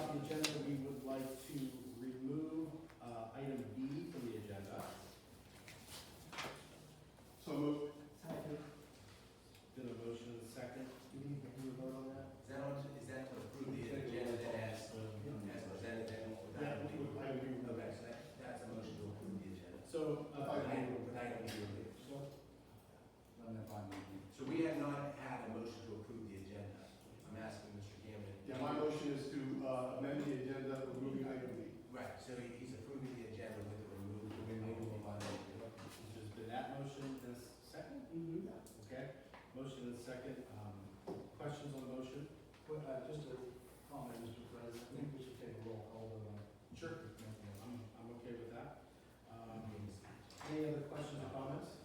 off the agenda, we would like to remove item B from the agenda. So moved. Second. Did a motion and a second. Do we need to vote on that? Is that to approve the agenda as presented then? Yeah, we would, I agree with Okay, that. so that's a motion to approve the agenda. So, So we have not had a motion to approve the agenda. I'm asking Mr. Gammon. Yeah, my motion is to amend the agenda, removing item B. Right, so he's approving the agenda with the removal of item. there's been that motion and a second? Okay, motion and a second. Questions on the motion? Just a comment, Mr. President, I think we should take a roll call vote on. Sure. I'm okay with that. Any other questions or comments?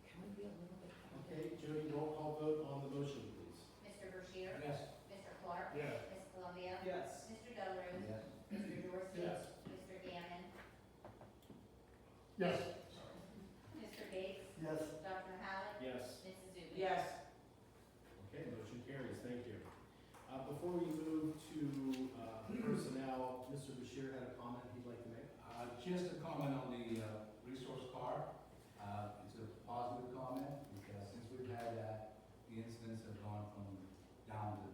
Can we be a little bit? Okay, Jody, roll call vote on the motion, please. Mr. Bashir? Yes. Mr. Clark? Yes. Ms. Columbia? Yes. Mr. Delarose? Yes. Mr. Dorsey? Yes. Mr. Gammon? Yes. Mr. Gates? Yes. Dr. Hallett? Yes. Mrs. Zubin? Yes. Okay, motion carries, thank you. Before we move to personnel, Mr. Bashir had a comment he'd like to make. Just a comment on the resource card. It's a positive comment because since we've had that, the incidents have gone from down to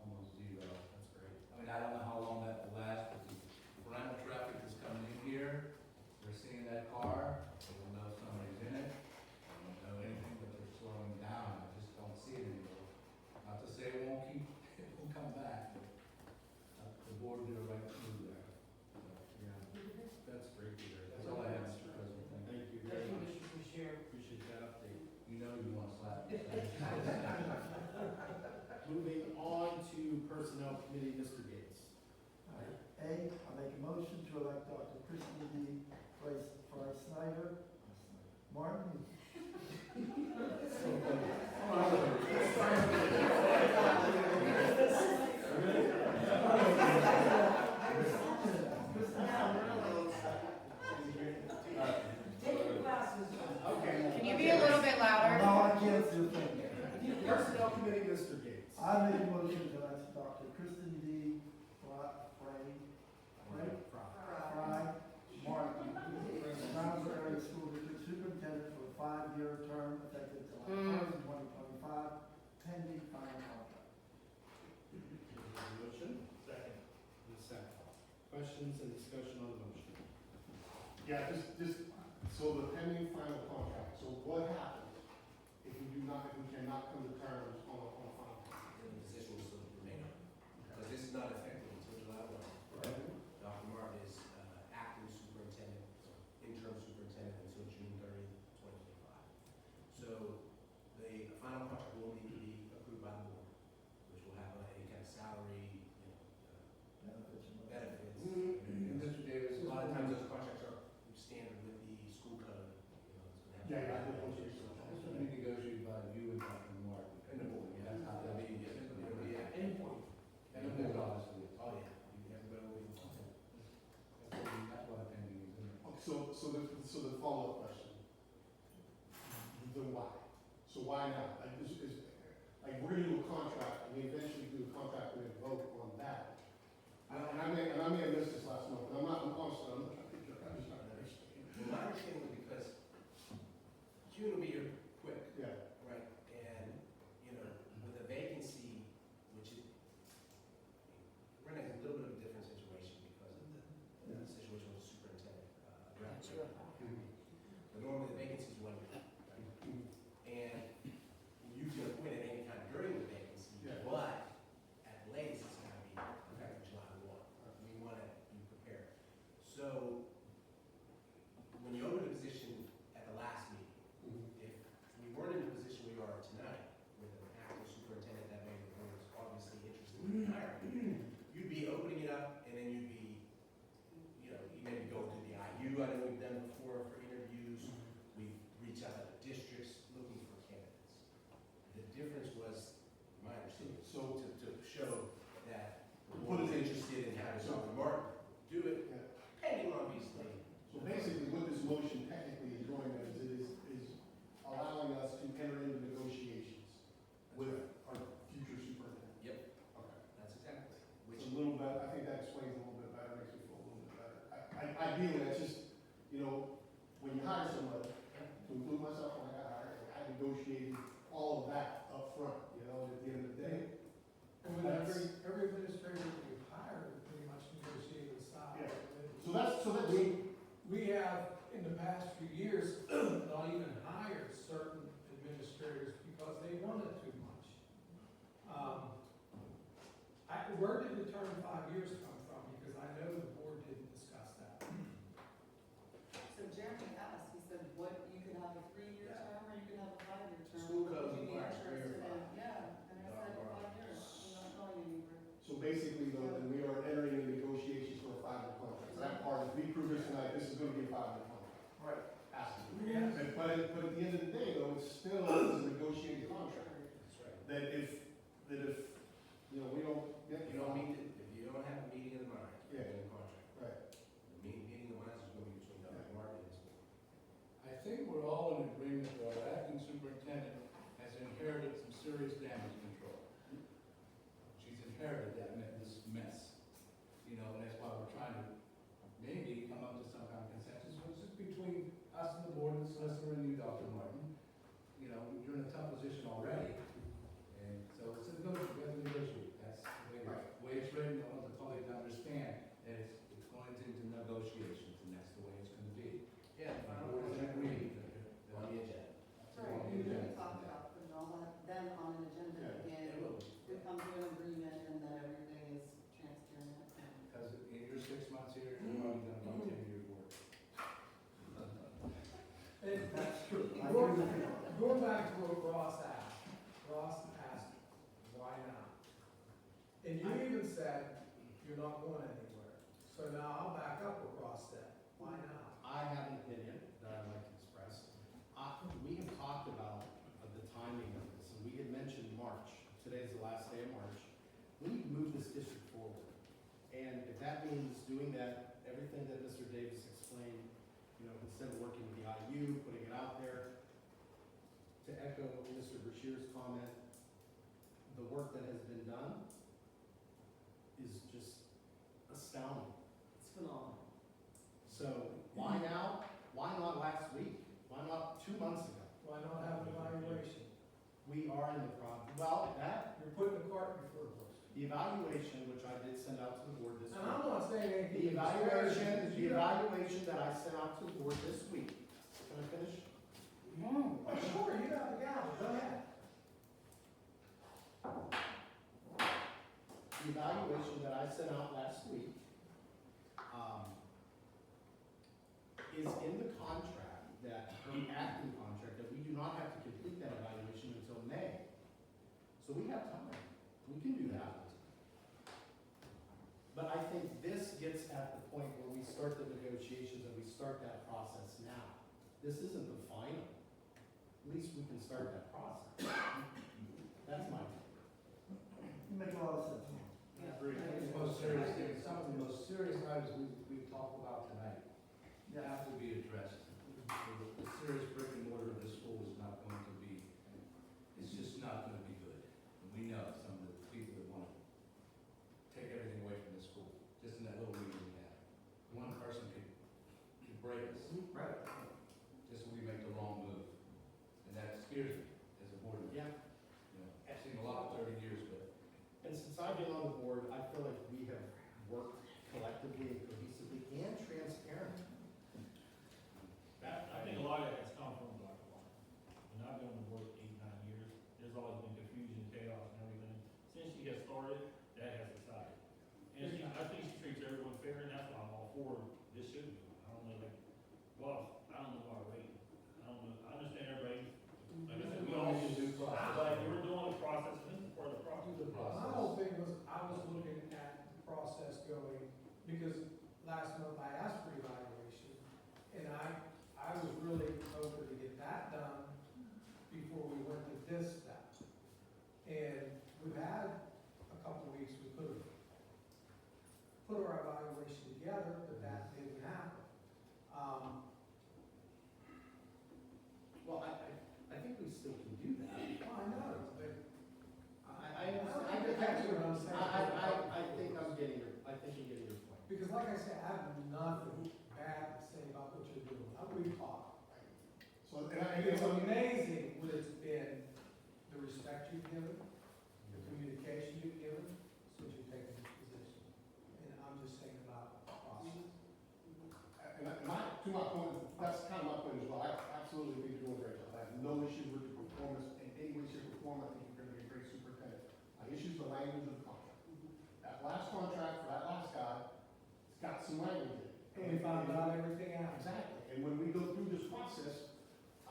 almost zero. That's great. I mean, I don't know how long that will last, but the rental traffic is coming in here. They're seeing that car, they don't know if somebody's in it. They don't know anything, but they're slowing down. I just don't see it anymore. Not to say it won't come back, but the board did a right move there. So, Yeah, that's great to hear. that's all I have, Mr. President. Thank you. Thank you very much. Appreciate that update. You know you want to slap me. Moving on to Personnel Committee, Mr. Gates. A, I make a motion to elect Dr. Kristen D. Price Snyder. Martin. Okay. Can you be a little bit No, louder? I can't do a thing. Personnel Committee, Mr. Gates. I make a motion to elect Dr. Kristen D. Fry Martin, Brownsville Area School District Superintendent for a 5-year term effective July 1st, 2025, pending final contract. Motion? Second. And a second. Questions and discussion on the motion? Yeah, so the pending final contract, so what happens if we cannot come to terms on a final contract? Then the position will still remain open. Because this is not effective until July 1. Dr. Martin is acting superintendent, interim superintendent until June 30, 2025. So the final contract will need to be approved by the board, which will have a kind of salary, benefits. And Mr. Davis, A lot of times those contracts are standard with the school code. It's gonna have- Yeah, this will be negotiated by you and Dr. Martin. And the board, yeah. That's how It'll that be, is. it'll be at any point. And the board, obviously. Oh, yeah. Everybody will be involved. That's why pending is in there. Okay, so the follow-up question. Then why? So why not? Like, we're gonna do a contract, and we eventually do a contract, we're gonna vote on that. And I may have missed this last month, but I'm not, I'm just not understanding. Well, my understanding was because June will be here quick, Yeah, right? And, with a vacancy, which is, we're in a little bit of a different situation because of the situation with the superintendent. But normally the vacancy is 1 year, right? And you can appoint at any time during the vacancy, Yeah. but at the latest, it's gonna be effective July 1. We want to be prepared. So when you open a position at the last meeting, if we weren't in the position we are tonight, with an active superintendent that way the board is obviously interested in hiring, you'd be opening it up and then you'd be, you maybe go through the IU, I know we've done before for interviews. you know, when you hire somebody, to include myself when I got hired, I negotiated all of that up front, you know, at the end of the day. And with every administrator that we've hired, we pretty much negotiated a salary. So that's, We have, in the past few years, not even hired certain administrators because they wanted too much. Where did the term 5 years come from? Because I know the board didn't discuss that. So Jeremy asked, he said, what, you could have a 3-year term or you could have a 5-year term. School Would code you be requires 3 or interested in-" 5. Yeah, and I said 5 years, you're not going anywhere. so basically though, then we are entering into negotiations for a 5-year contract. So that part, if we prove this tonight, this is gonna be a 5-year contract. Right. Has to be. Yes. But at the end of the day though, it still is a negotiated contract. That's right. That if, you know, we don't get. If you don't meet, if you don't have a meeting of the mind, you're Yeah. in a contract. Right. The meeting of the minds is going to be between Dr. Martin and his board. I think we're all in agreement that our acting superintendent has inherited some serious damage control. She's inherited this mess, you know, and that's why we're trying to maybe come up to some kind of consensus, which is between us and the board and the solicitor and you, Dr. Martin. You know, you're in a tough position already, and so it's a negotiate, we have to negotiate, that's the way it's written, I want the public to understand that it's going into negotiations, and that's the way it's gonna be. Yeah, The board is in agreement. on the agenda. Right, we didn't talk about putting all that, then on an agenda Yeah. again. It will. We come to an agreement and then everything is transparent and. Because in your 6 months here, you're probably done about 10 years' work. And That's true. I Going- agree with you. Going back to what Ross asked, why not? And you even said, you're not going anywhere. So now I'll back up what Ross said, why not? I have an opinion that I'd like to express. We have talked about the timing of this, and we had mentioned March. Today's the last day of March. We need to move this district forward. And if that means doing that, everything that Mr. Davis explained, you know, instead of working with the IU, putting it out there, to echo Mr. Bashir's comment, the work that has been done is just astounding. It's phenomenal. So why now? Why not last week? Why not 2 months ago? Why not have an evaluation? We are in the well, that, You're putting the cart before the horse. the evaluation, which I did send out to the board this And I'm week. not saying anything. The evaluation You got- that I sent out to the board this week. Can I finish? Oh, sure, you got the gavel, go ahead. The evaluation that I sent out last week, is in the contract, that, her acting contract, that we do not have to complete that evaluation until May. So we have time, we can do that. But I think this gets at the point where we start the negotiations and we start that process now. This isn't the final, at least we can start that process. That's my take. You make a lot of sense. I agree. I think the most serious thing, some of the most serious items we've talked about tonight have to be addressed. The serious brick and mortar of this school is not going to be, it's just not going to be good. And we know some of the people that want to take everything away from the school, just in that little meeting we had. One person could break us, Right. just so we make the wrong move. And that scares me as a board member. Yeah, You know, I've seen a lot in 30 years, but and since I've been on the board, I feel like we have worked collectively and cohesively and transparently. I think a lot of that has come from Dr. Martin. When I've been on the board 8, 9 years, there's always been confusion, chaos, and everything. Since she has started, that has subsided. And I think she treats everyone fair, and that's why I'm all for this should be. I don't know, like, boss, I don't know why we're waiting. I don't know, I understand everybody, like I said, we So, and I, It's amazing what it's been, the respect you've given, the communication you've given since you've taken this position. And I'm just saying about process. to my point, that's kind of my point as well. I absolutely think you're doing a great job. I have no issues with your performance in any way, shape, or form. I think you're gonna be a great superintendent. My issue is the language of the contract. That last contract for that last guy, it's got some language in it. And we found out everything out. Exactly. And when we go through this process,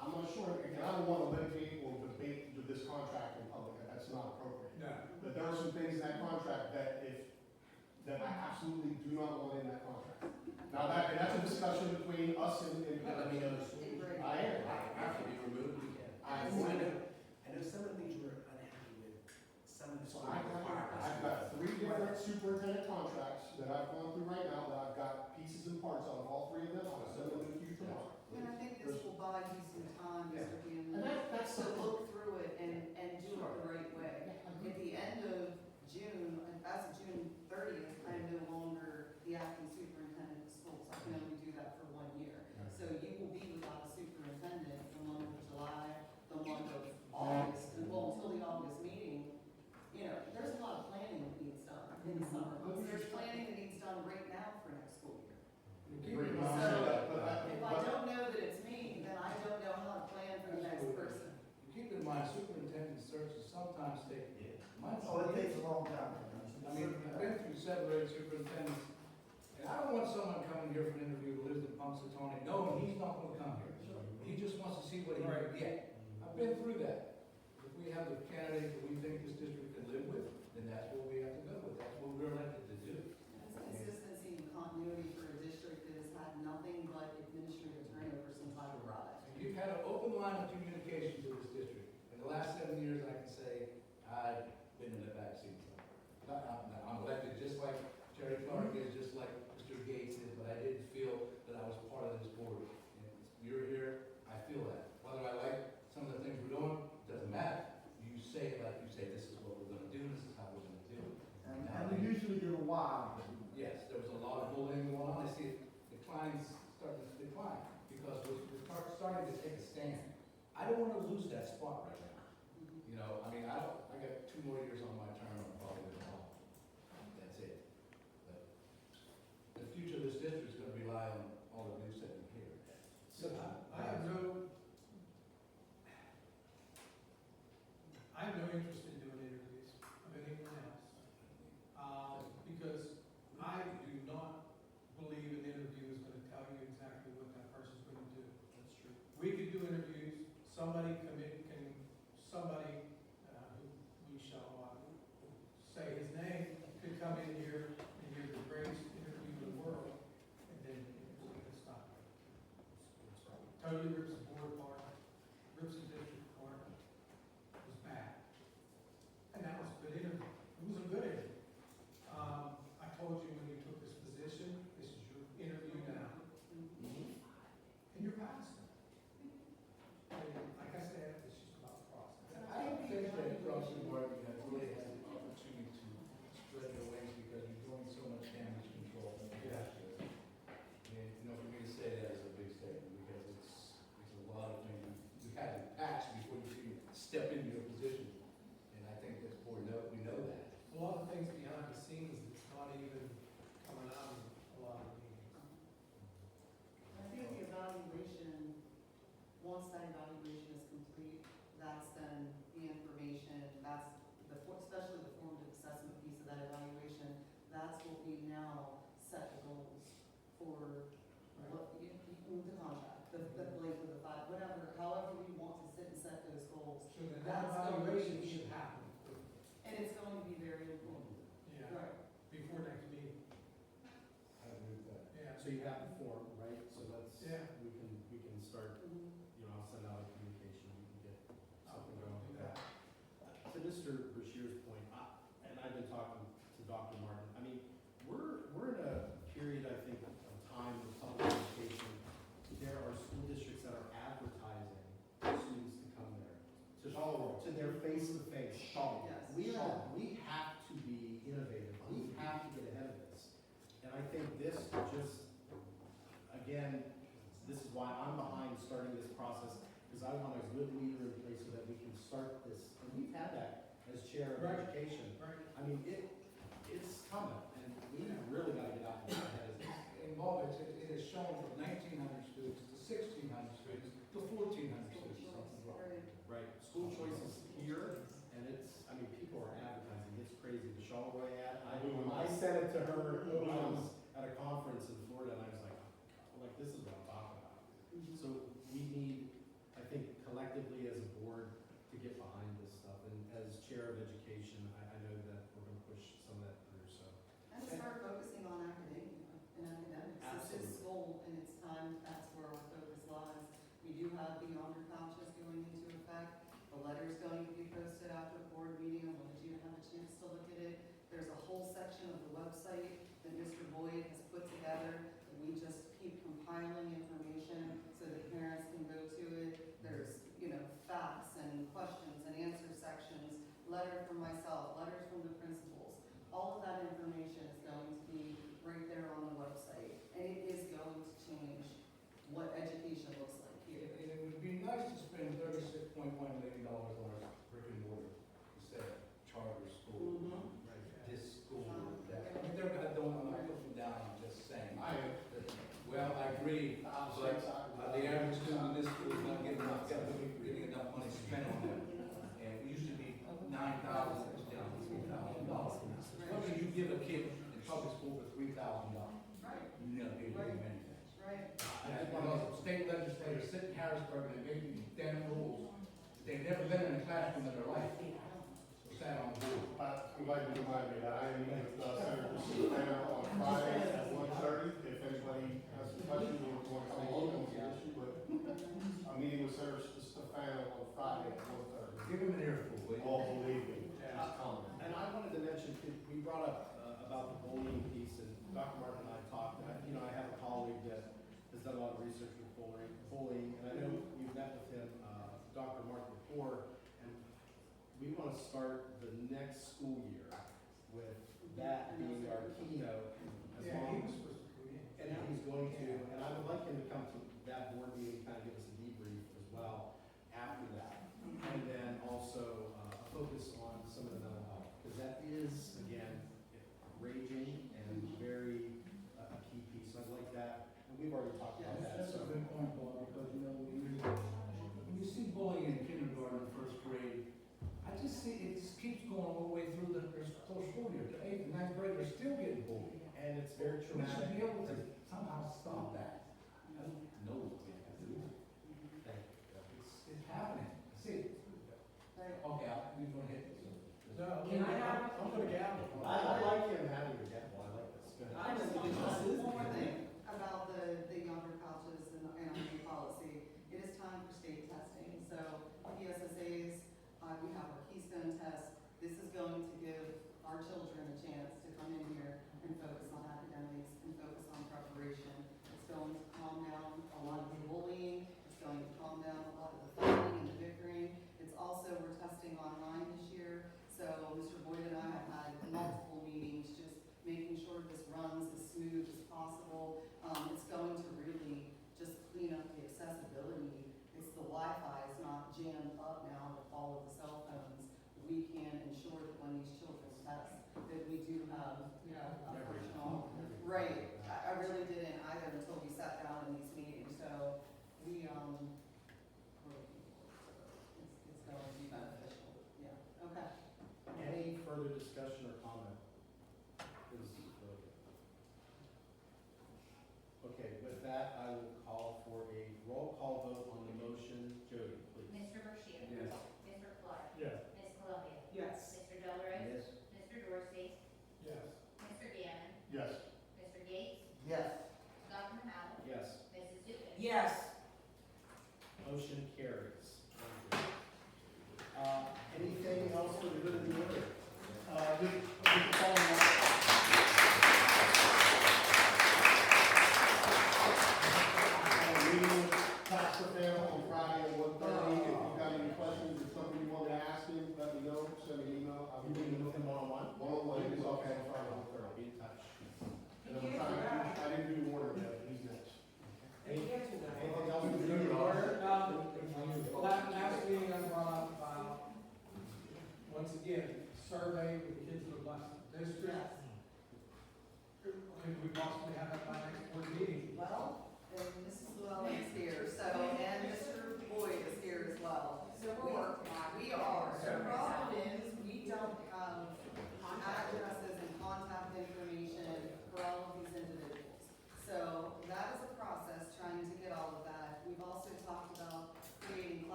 I'm not sure, again, I don't want to litigate or debate this contract in public. That's not appropriate. No. But there are some things in that contract that I absolutely do not want in that contract. Now, that's a discussion between us and. Let me know as soon as I am. I have to be removed, we can. I know some of the things you were unhappy with, some of the So school requirements. I've got 3 different superintendent contracts that I've gone through right now, that I've got pieces and parts of all 3 of them. I'll send them to you tomorrow. And I think this will buy you some time, Yeah. Mr. And Hammond, that's to the. look through it and do it the right way. At the end of June, as of June 30th, I am no longer the acting superintendent of schools. I can only do that for 1 year. So you will be without a superintendent the month of July, the month of August, and well, until the August meeting. You know, there's a lot of planning that needs done in the summer. There's planning that needs done right now for next school year. Great. If I don't know that it's me, then I don't know how to plan for the next person. Keep in mind, superintendent searches sometimes take months. Oh, it takes a long time. I mean, I've been through 7 or 8 superintendents, and I don't want someone coming here for an interview who lives in Punxsutawney, knowing he's not gonna come here. He just wants to see what he can get. I've been through that. If we have the candidate that we think this district can live with, then that's what we have to go with. That's what we're elected to do. It's consistency and continuity for a district that has had nothing but administrative turnover since I arrived. And you've had an open line of communication to this district. In the last 7 years, I can say, I've been in the backseat. I'm elected just like Jerry Clark is, just like Mr. Gates is, but I didn't feel that I was part of this board. And you're here, I feel that. Whether I like some of the things we're doing, doesn't matter. You say it like you say, this is what we're gonna do, this is how we're gonna do it. And we usually give a why. Yes, there was a lot of bullying going on. I see declines starting to decline because we're starting to take a stand. I don't want to lose that spot right now. You know, I mean, I got 2 more years on my term, I'm probably gonna go. That's it. But the future of this district is gonna rely on all the news that we hear. So I have no interest in doing interviews of anyone else. Because I do not believe an interview is gonna tell you exactly what that person's gonna do. That's true. We could do interviews, somebody who we shall say his name, could come in here and give the greatest interview in the world, and then it's gonna stop. Totally rips the board apart, rips the district apart, it was bad. And that was a good interview, it was a good interview. I told you when you took this position, this is your interview now. And you're passing. And like I said, it's just about the process. I don't think that across the board, you have really had the opportunity to spread your wings because you're doing so much damage control. Yeah. And, you know, for me to say that is a big statement because it's a lot of things. You had to patch before you can step into your position. And I think this board we know that. A lot of things behind the scenes that's not even coming out in a lot of meetings. I think the evaluation, once that evaluation is complete, that's then the information, that's especially the formative assessment piece of that evaluation, that's what we now set the goals for what, the contract, the length of the 5, whatever, however we want to sit and set those goals. So that That's going to evaluation be- should happen. And it's going to be very important. Yeah, Right. before next meeting. I agree with that. Yeah. So you have the form, right? So let's, Yeah. we can start, Mhm. I'll send out a communication, we can get something Do going. that. To Mr. Bashir's point, and I've been talking to Dr. Martin, I mean, we're in a period, I think, of time with public education. There are school districts that are advertising for students to come there, to their face-to-face. Yes. We have to be innovative, we have to get ahead of this. And I think this just, again, this is why I'm behind starting this process because I want a good leader in place so that we can start this, and we've had that as chair of Right. education. Right. I mean, it's coming, and we really gotta get out and get ahead of this. In Mulvey, it has shown from 1,900 students to 1,600 students to 1,400 students. Something's wrong. Right, school choice is here, and it's, I mean, people are advertising, it's crazy, the Charleroi ad, I sent it to her when I was at a conference in Florida, and I was like, oh, like, this is what I'm talking about. So we need, I think collectively as a board, to get behind this stuff, and as chair of education, I know that we're gonna push some of that through, so. And start focusing on academia and academics. This is school and it's time, that's where our focus lies. We do have the yonder pouches going into effect. The letter's going to be posted after the board meeting. I wanted you to have a chance to look at it. There's a whole section of the website that Mr. Boyd has put together. We just keep compiling information so that parents can go to it. There's, facts and questions and answer sections, letter from myself, letters from the principals. All of that information is going to be right there on the website, and it is going to change what education looks like here. It would be nice to spend $36.1 million on a brick and mortar instead of charter school. This school, that, I mean, they're not doing, I'm not pushing down, I'm just saying. Well, I agree, but the average student in this school is not getting enough money spent on them. And it used to be $9,000, it's down to $3,000. What do you give a kid in public school for $3,000? Right, No, they don't do anything. right. And one of those state legislators sit in Harrisburg and they make these damn rules. They've never been in a classroom in their life. So sat on the board. I'm glad you reminded me that I am meeting with Senator Santana on Friday at 1:30. If anybody has some questions or want to come along on the issue, but I'm meeting with Senator Santana on Friday at 1:30. Give him an earful, will you? All believe me, it's coming. And I wanted to mention, we brought up about the bullying piece, and Dr. Martin and I talked, and I have a colleague that has done a lot of research with bullying, and I know you've met with him, Dr. Mark before, and we want to start the next school year with that being our keynote, as Yeah, long he was as, supposed to be in. and he's going to, and I would like him to come to that board meeting, kind of give us a debrief as well after that. And then also, a focus on some of the mental health, because that is, again, raging and very, a key piece. I'd like that, and we've already talked about that, That's a so. good point, Bob, because, when you see bullying in kindergarten and first grade, I just see it just keeps going all the way through the whole school year. The 8th and 9th grade, they're still getting bullied. And it's very We should traumatic. be able to somehow stop that. I don't know what we have to do. It's happening. I see it. Right. Okay, you're gonna hit this. No, Can I have- I'm gonna gavel. I like him having your gavel, I like this. Go ahead. I just want to say one more thing about the younger pouches and our new policy. It is time for state testing. So PSSAs, we have our Keystone test. This is going to give our children a chance to come in here and focus on academics and focus on preparation. It's going to calm down a lot of the bullying. It's going to calm down a lot of the fighting and the bickering. It's also, we're testing online this year. So Mr. Boyd and I have had multiple meetings, just making sure this runs as smooth as possible. It's going to really just clean up the accessibility. It's the Wi-Fi is not jammed up now with all of the cell phones. We can ensure that when these children test, that we do have, a functional. Right, I really didn't either until we sat down in these meetings, so we're looking forward to it. It's going to be beneficial, yeah, okay. Any further discussion or comment? This is really good. Okay, with that, I will call for a roll call vote on the motion. Jody, please. Mr. Bashir. Yes. Mr. Clark. Yes. Ms. Columbia. Yes. Mr. Delarose. Yes. Mr. Dorsey. Yes. Mr. Gammon. Yes. Mr. Gates. Yes. Dr. Howell. Yes. Mrs. Zupan. Yes. Motion carries. Thank you. Anything else for the good of the order? Just following up. Meeting with Pastor Fanna on Friday at 1:30. If you've got any questions or something you want to ask him, let me know, send me an email. I'll You be meeting with him one-on-one? one-on-one, he's okay on Friday at 1:30. I'll be in touch. And I'm trying, I didn't do the order yet, but he's next. Anything else for the good of the order?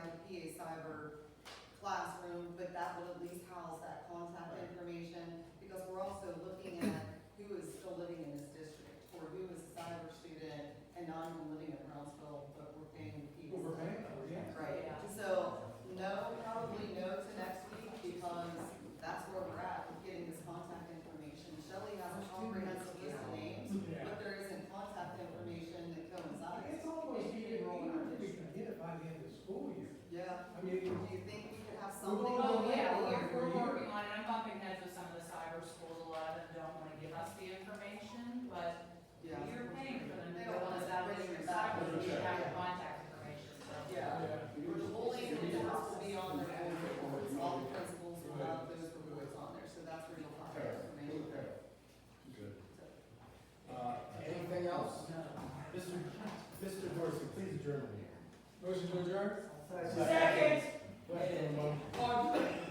might be a cyber classroom, but that would at least house that contact Right. information, because we're also looking at who is still living in this district, or who is a cyber student and not even living in Brownsville, but we're paying fees. Well, we're paying for it, yeah. Right, Yeah. so, no, probably no to next week, because that's where we're at, with getting this contact information. Shelley has a comprehensive list of names, but there isn't contact information that coincides. It's almost even we can get it by the end of the school year. Yeah, I mean, do you think we could have We're something? going Oh, on yeah, record we're every year. working on it, I'm bumping heads with some of the cyber schools, a lot of them don't wanna give us the information, but Yeah. you're paying for them to They go don't on want this us out bringing district it back. cyber, we should have the Yeah. contact information, so. Yeah, the bullying reports will be on their own reports, all the principals will have those reports on there, so that's where you'll find that Okay, information. okay. Good. Anything else? Mr. Dorsey, please adjourn the meeting. Motion to adjourn? Second. Second. Go ahead, Ramon.